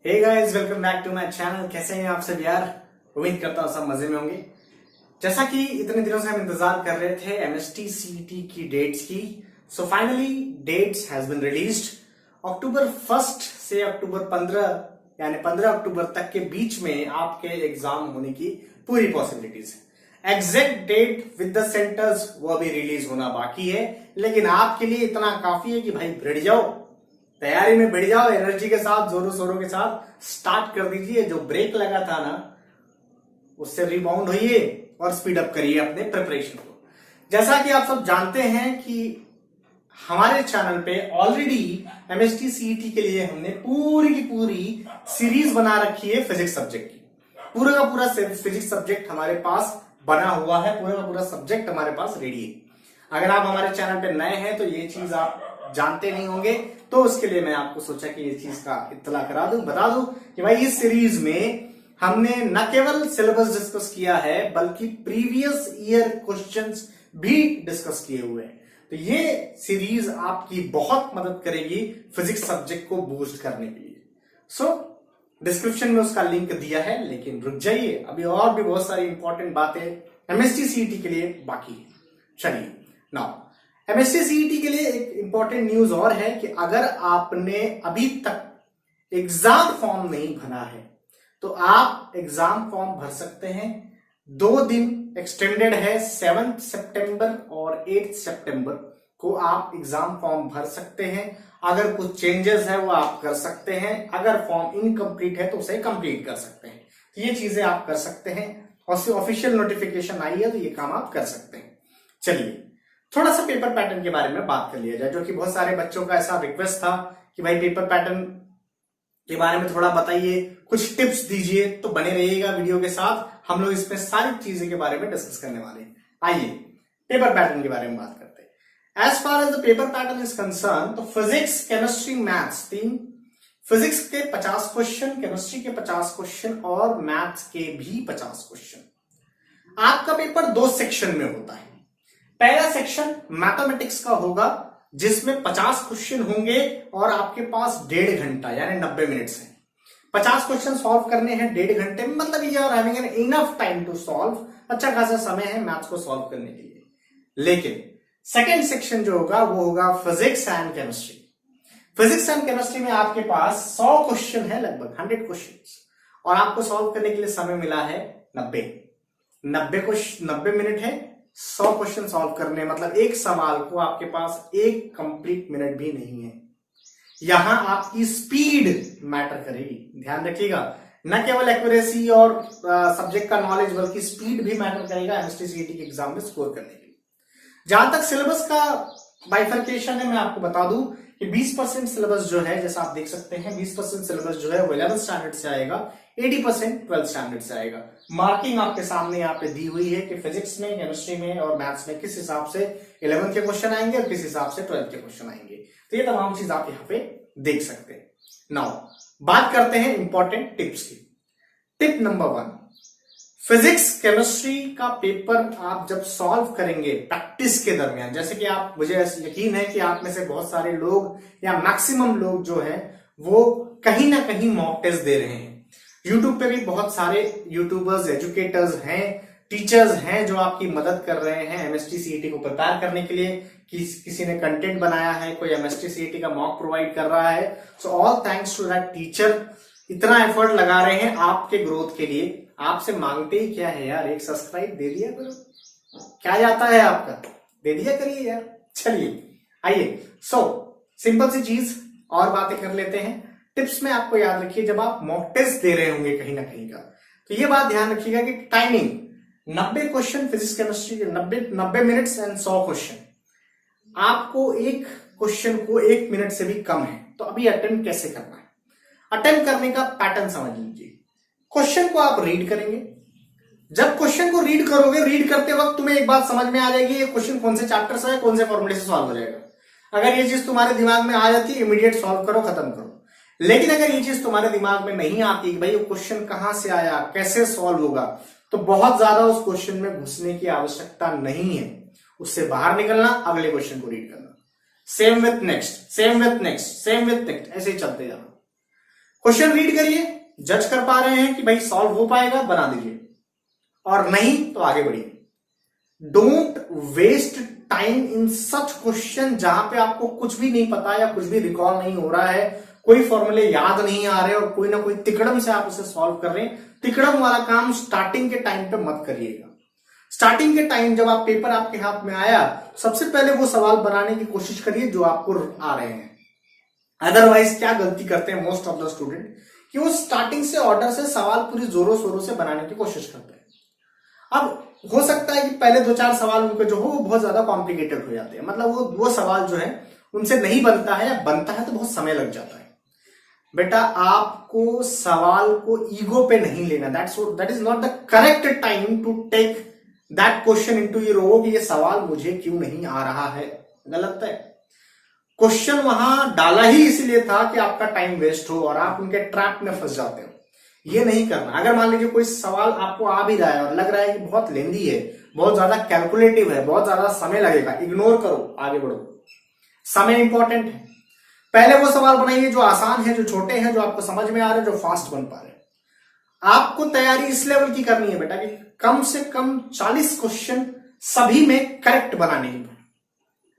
Hey guys, welcome back to my channel. कैसे हैं आप सब यार? उम्मीद करता हूँ सब मजे में होंगे। जैसा कि इतने दिनों से हम इंतजार कर रहे थे MHTCET की डेट्स की, so finally dates has been released. अक्टूबर 1 से अक्टूबर 15 यानी 15 अक्टूबर तक के बीच में आपके एग्जाम होने की पूरी पॉसिबिलिटीज है। Exact date with the centers वो अभी रिलीज होना बाकी है, लेकिन आपके लिए इतना काफी है कि भाई भिड़ जाओ, तैयारी में भिड़ जाओ, एनर्जी के साथ, जोरों शोरों के साथ स्टार्ट कर दीजिए। जो ब्रेक लगा था ना, उससे रिबाउंड होइए और स्पीड अप करिए अपने प्रिपरेशन को। जैसा कि आप सब जानते हैं कि हमारे चैनल पे ऑलरेडी MHTCET के लिए हमने पूरी की पूरी सीरीज बना रखी है फिजिक्स सब्जेक्ट की। पूरा का पूरा फिजिक्स सब्जेक्ट हमारे पास बना हुआ है, पूरा का पूरा सब्जेक्ट हमारे पास रेडी है। अगर आप हमारे चैनल पे नए हैं तो ये चीज आप जानते नहीं होंगे, तो उसके लिए मैं आपको सोचा कि ये चीज का इत्तला करा दूं, बता दूं कि भाई इस सीरीज में हमने न केवल सिलेबस डिस्कस किया है बल्कि प्रीवियस ईयर क्वेश्चंस भी डिस्कस किए हुए हैं। तो ये सीरीज आपकी बहुत मदद करेगी फिजिक्स सब्जेक्ट को बूस्ट करने के लिए। सो डिस्क्रिप्शन में उसका लिंक दिया है, लेकिन रुक जाइए, अभी और भी बहुत सारी इंपॉर्टेंट बातें MHTCET के लिए बाकी है। चलिए नाउ MHTCET के लिए एक इंपॉर्टेंट न्यूज और है कि अगर आपने अभी तक एग्जाम फॉर्म नहीं भरा है तो आप एग्जाम फॉर्म भर सकते हैं। 2 दिन एक्सटेंडेड है, 7 सितंबर और 8 सितंबर को आप एग्जाम फॉर्म भर सकते हैं। अगर कुछ चेंजेस है वो आप कर सकते हैं, अगर फॉर्म इनकम्प्लीट है तो उसे कंप्लीट कर सकते हैं। तो ये चीजें आप कर सकते हैं और ऑफिशियल नोटिफिकेशन आई है तो ये काम आप कर सकते हैं। चलिए थोड़ा सा पेपर पैटर्न के बारे में बात कर लिया जाए, जो कि बहुत सारे बच्चों का ऐसा रिक्वेस्ट था कि भाई पेपर पैटर्न के बारे में थोड़ा बताइए, कुछ टिप्स दीजिए। तो बने रहिएगा वीडियो के साथ, हम लोग इसमें सारी चीजें के बारे में डिस्कस करने वाले हैं। आइए पेपर पैटर्न के बारे में बात करते हैं। As far as the paper pattern is concern, तो फिजिक्स, केमिस्ट्री, मैथ्स, 3 फिजिक्स के 50 क्वेश्चन, केमिस्ट्री के 50 क्वेश्चन और मैथ्स के भी 50 क्वेश्चन। आपका पेपर 2 सेक्शन में होता है। पहला सेक्शन मैथमेटिक्स का होगा जिसमें 50 क्वेश्चन होंगे और आपके पास 1.5 घंटा यानी 90 मिनट है। 50 क्वेश्चन सॉल्व करने हैं 1.5 घंटे में, मतलब you are having an enough time to solve. अच्छा खासा समय है मैथ्स को सॉल्व करने के लिए। लेकिन सेकेंड सेक्शन जो होगा वो होगा physics and chemistry. Physics and chemistry में आपके पास 100 क्वेश्चन है, लगभग 100 क्वेश्चन, और आपको सॉल्व करने के लिए समय मिला है 90 मिनट है। 100 क्वेश्चन सॉल्व करने, मतलब एक सवाल को आपके पास एक कंप्लीट मिनट भी नहीं है। यहां आपकी स्पीड मैटर करेगी, ध्यान रखिएगा। न केवल एक्यूरेसी और सब्जेक्ट का नॉलेज बल्कि स्पीड भी मैटर करेगा MHTCET के एग्जाम में स्कोर करने के लिए। जहां तक सिलेबस का बाइफर्केशन है, मैं आपको बता दूं कि 20% सिलेबस जो है, जैसा आप देख सकते हैं, 20% सिलेबस जो है वो 11th स्टैंडर्ड से आएगा, 80% 12th स्टैंडर्ड से आएगा। मार्किंग आपके सामने यहाँ पे दी हुई है कि फिजिक्स में, केमिस्ट्री में और मैथ्स में किस हिसाब से 11th के क्वेश्चन आएंगे और किस हिसाब से 12th के क्वेश्चन आएंगे। तो ये तमाम चीज आप यहाँ पे देख सकते हैं। नाउ बात करते हैं इंपॉर्टेंट टिप्स की। टिप नंबर 1, फिजिक्स केमिस्ट्री का पेपर आप जब सॉल्व करेंगे प्रैक्टिस के दरमियान, जैसे कि आप, मुझे यकीन है कि आप में से बहुत सारे लोग या मैक्सिमम लोग जो है वो कहीं ना कहीं मॉक टेस्ट दे रहे हैं। यूट्यूब पे भी बहुत सारे यूट्यूबर्स, एजुकेटर्स हैं, टीचर्स हैं जो आपकी मदद कर रहे हैं MHTCET को प्रिपेयर करने के लिए। किसी ने कंटेंट बनाया है, कोई MHTCET का मॉक प्रोवाइड कर रहा है। So all thanks to that teacher, इतना एफर्ट लगा रहे हैं आपके ग्रोथ के लिए। आपसे मांगते ही क्या है यार, एक सब्सक्राइब दे दिया करो, क्या जाता है आपका, दे दिया करिए यार। चलिए आइए, सो सिंपल सी चीज और बातें कर लेते हैं। टिप्स में आपको याद रखिए, जब आप मॉक टेस्ट दे रहे होंगे कहीं ना कहीं का, तो ये बात ध्यान रखिएगा कि टाइमिंग 90 क्वेश्चन फिजिक्स केमिस्ट्री के 90 मिनट्स एंड 100 क्वेश्चन। आपको एक क्वेश्चन को 1 मिनट से भी कम है, तो अभी अटेम्प्ट कैसे करना है? अटेम्प्ट करने का पैटर्न समझ लीजिए। क्वेश्चन को आप रीड करेंगे। जब क्वेश्चन को रीड करोगे, रीड करते वक्त तुम्हें एक बात समझ में आ जाएगी, ये क्वेश्चन कौन से चैप्टर से है, कौन से फॉर्मूले से सॉल्व हो जाएगा। अगर ये चीज तुम्हारे दिमाग में आ जाती है, इमीडिएट सॉल्व करो, खत्म करो। लेकिन अगर ये चीज तुम्हारे दिमाग में नहीं आती कि भाई वो क्वेश्चन कहां से आया, कैसे सॉल्व होगा, तो बहुत ज्यादा उस क्वेश्चन में घुसने की आवश्यकता नहीं है। उससे बाहर निकलना, अगले क्वेश्चन को रीड करना, same with next, same with next, same with next, ऐसे ही चलते जाना। क्वेश्चन रीड करिए, जज कर पा रहे हैं कि भाई सॉल्व हो पाएगा, बना दीजिए, और नहीं तो आगे बढ़िए। Don't waste time in such question जहां पे आपको कुछ भी नहीं पता या कुछ भी रिकॉल नहीं हो रहा है, कोई फॉर्मूले याद नहीं आ रहे और कोई ना कोई तिकड़म से आप उसे सॉल्व कर रहे हैं। तिकड़म वाला काम स्टार्टिंग के टाइम पे मत करिएगा। स्टार्टिंग के टाइम जब आप पेपर आपके हाथ में आया, सबसे पहले वो सवाल बनाने की कोशिश करिए जो आपको आ रहे हैं। अदरवाइज क्या गलती करते हैं मोस्ट ऑफ द स्टूडेंट, कि वो स्टार्टिंग से ऑर्डर से सवाल पूरी जोरों शोरों से बनाने की कोशिश करते हैं। अब हो सकता है कि पहले 2-4 सवाल उनके जो हो वो बहुत ज्यादा कॉम्प्लिकेटेड हो जाते हैं, मतलब वो सवाल जो है उनसे नहीं बनता है, या बनता है तो बहुत समय लग जाता है। बेटा आपको सवाल को ईगो पे नहीं लेना, that is not the correct time to take that question into your own कि ये सवाल मुझे क्यों नहीं आ रहा है। गलत है। क्वेश्चन वहां डाला ही इसलिए था कि आपका टाइम वेस्ट हो और आप उनके ट्रैप में फंस जाते हो। ये नहीं करना। अगर मान लीजिए कोई सवाल आपको आ भी रहा है और लग रहा है कि बहुत लेंदी है, बहुत ज्यादा कैलकुलेटिव है, बहुत ज्यादा समय लगेगा, इग्नोर करो, आगे बढ़ो। समय इंपॉर्टेंट है। पहले वो सवाल बनाइए जो आसान है, जो छोटे हैं, जो आपको समझ में आ रहे हैं, जो फास्ट बन पा रहे हैं। आपको तैयारी इस लेवल की करनी है बेटा कि कम से कम 40 क्वेश्चन सभी में करेक्ट बनाने हैं,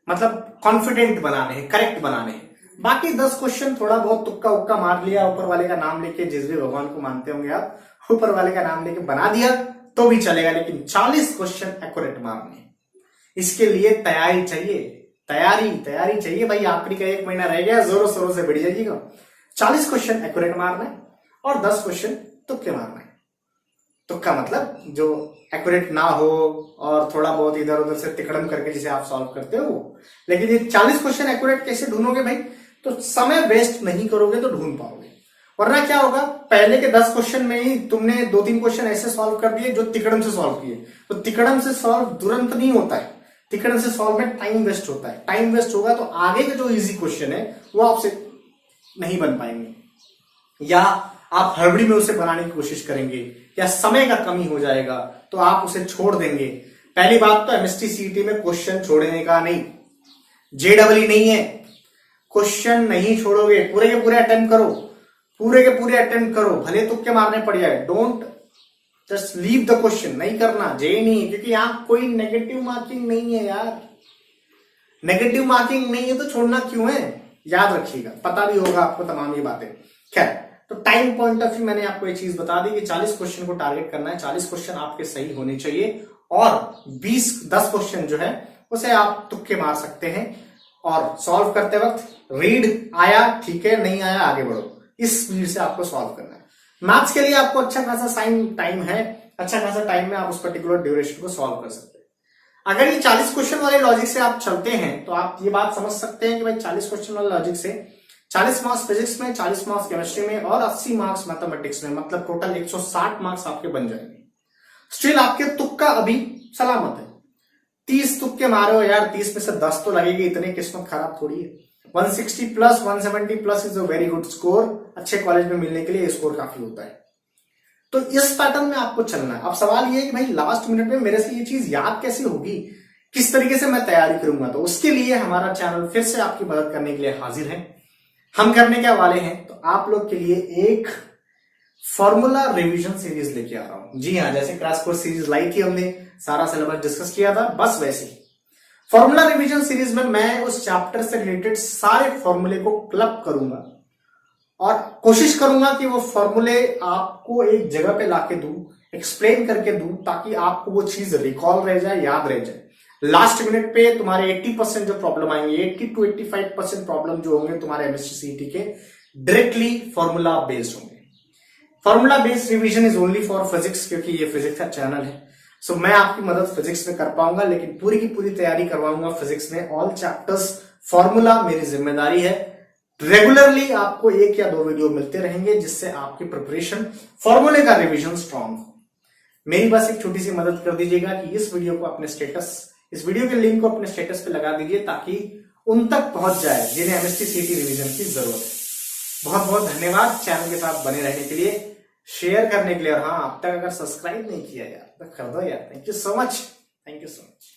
मतलब कॉन्फिडेंट बनाने हैं, करेक्ट बनाने हैं। बाकी 10 क्वेश्चन थोड़ा बहुत तुक्का उक्का मार लिया, ऊपर वाले का नाम लेके, जिस भी भगवान को मानते होंगे आप, ऊपर वाले का नाम लेके बना दिया तो भी चलेगा, लेकिन 40 क्वेश्चन एक्यूरेट मारने। इसके लिए तैयारी चाहिए, तैयारी चाहिए भाई। आखिरी का 1 महीना रह गया, जोरों शोरों से बढ़ जाइएगा। 40 क्वेश्चन एक्यूरेट मारना है और 10 क्वेश्चन तुक्के मारना है। तुक्का मतलब जो एक्यूरेट ना हो और थोड़ा बहुत इधर उधर से तिकड़म करके जिसे आप सॉल्व करते हो वो। लेकिन ये 40 क्वेश्चन एक्यूरेट कैसे ढूंढोगे भाई? तो समय वेस्ट नहीं करोगे तो ढूंढ पाओगे। वरना क्या होगा, पहले के 10 क्वेश्चन में ही तुमने 2-3 क्वेश्चन ऐसे सॉल्व कर दिए जो तिकड़म से सॉल्व किए। तो तिकड़म से सॉल्व तुरंत नहीं होता है, तिकड़म से सॉल्व में टाइम वेस्ट होता है। टाइम वेस्ट होगा तो आगे के जो इजी क्वेश्चन है वो आपसे नहीं बन पाएंगे, या आप हड़बड़ी में उसे बनाने की कोशिश करेंगे, या समय का कमी हो जाएगा तो आप उसे छोड़ देंगे। पहली बात तो एमएचटीसीईटी में क्वेश्चन छोड़ने का नहीं, जेडबलई नहीं है। क्वेश्चन नहीं छोड़ोगे, पूरे के पूरे अटेम्प्ट करो, पूरे के पूरे अटेम्प्ट करो, भले तुक्के मारने पड़ जाए। Don't just leave the question, नहीं करना, जे नहीं, क्योंकि यहां कोई नेगेटिव मार्किंग नहीं है यार। नेगेटिव मार्किंग नहीं है तो छोड़ना क्यों है, याद रखिएगा। पता भी होगा आपको तमाम ये बातें। खैर, तो टाइम पॉइंट ऑफ व्यू मैंने आपको ये चीज बता दी कि 40 क्वेश्चन को टारगेट करना है। 40 क्वेश्चन आपके सही होने चाहिए और 10 क्वेश्चन जो है उसे आप तुक्के मार सकते हैं। और सॉल्व करते वक्त रीड आया ठीक है, नहीं आया आगे बढ़ो, इस स्पीड से आपको सॉल्व करना है। मैथ्स के लिए आपको अच्छा खासा टाइम है, अच्छा खासा टाइम में आप उस पर्टिकुलर ड्यूरेशन को सॉल्व कर सकते हैं। अगर ये 40 क्वेश्चन वाले लॉजिक से आप चलते हैं तो आप ये बात समझ सकते हैं कि भाई 40 क्वेश्चन वाले लॉजिक से 40 मार्क्स फिजिक्स में, 40 मार्क्स केमिस्ट्री में और 80 मार्क्स मैथमेटिक्स में, मतलब टोटल 160 मार्क्स आपके बन जाएंगे। स्टिल आपके तुक्का अभी सलामत है। 30 तुक्के मारे हो यार, 30 में से 10 तो लगेगी, इतनी किस्मत खराब थोड़ी है। 160 plus 170 plus is a very good score. अच्छे कॉलेज में मिलने के लिए स्कोर काफी होता है। तो इस पैटर्न में आपको चलना है। अब सवाल ये है कि भाई लास्ट मिनट में मेरे से ये चीज याद कैसे होगी, किस तरीके से मैं तैयारी करूंगा। तो उसके लिए हमारा चैनल फिर से आपकी मदद करने के लिए हाजिर है। हम करने क्या वाले हैं, तो आप लोग के लिए एक फॉर्मूला रिवीजन सीरीज लेके आ रहा हूं। जी हाँ, जैसे क्रैश कोर्स सीरीज लाई थी, हमने सारा सिलेबस डिस्कस किया था, बस वैसे ही फॉर्मूला रिवीजन सीरीज में मैं उस चैप्टर से रिलेटेड सारे फॉर्मूले को क्लब करूंगा और कोशिश करूंगा कि वो फॉर्मूले आपको एक जगह पे लाके दूं, एक्सप्लेन करके दूं, ताकि आपको वो चीज रिकॉल रह जाए, याद रह जाए। लास्ट मिनट पे तुम्हारे 80% जो प्रॉब्लम आएंगे, 80 to 85% प्रॉब्लम जो होंगे तुम्हारे एमएचटीसीईटी के, डायरेक्टली फॉर्मूला बेस्ड होंगे। Formula based revision is only for physics, क्योंकि ये फिजिक्स का चैनल है। सो मैं आपकी मदद फिजिक्स में कर पाऊंगा, लेकिन पूरी की पूरी तैयारी करवाऊंगा फिजिक्स में। ऑल चैप्टर्स फॉर्मूला मेरी जिम्मेदारी है। रेगुलरली आपको 1 या 2 वीडियो मिलते रहेंगे, जिससे आपकी प्रिपरेशन, फॉर्मूले का रिवीजन स्ट्रांग हो। मेरी बस एक छोटी सी मदद कर दीजिएगा कि इस वीडियो को अपने स्टेटस, इस वीडियो के लिंक को अपने स्टेटस पे लगा दीजिए, ताकि उन तक पहुंच जाए जिन्हें एमएचटीसीईटी रिवीजन की जरूरत है। बहुत बहुत धन्यवाद चैनल के साथ बने रहने के लिए, शेयर करने के लिए, और हाँ, अब तक अगर सब्सक्राइब नहीं किया यार तो कर दो यार। Thank you so much, thank you so much.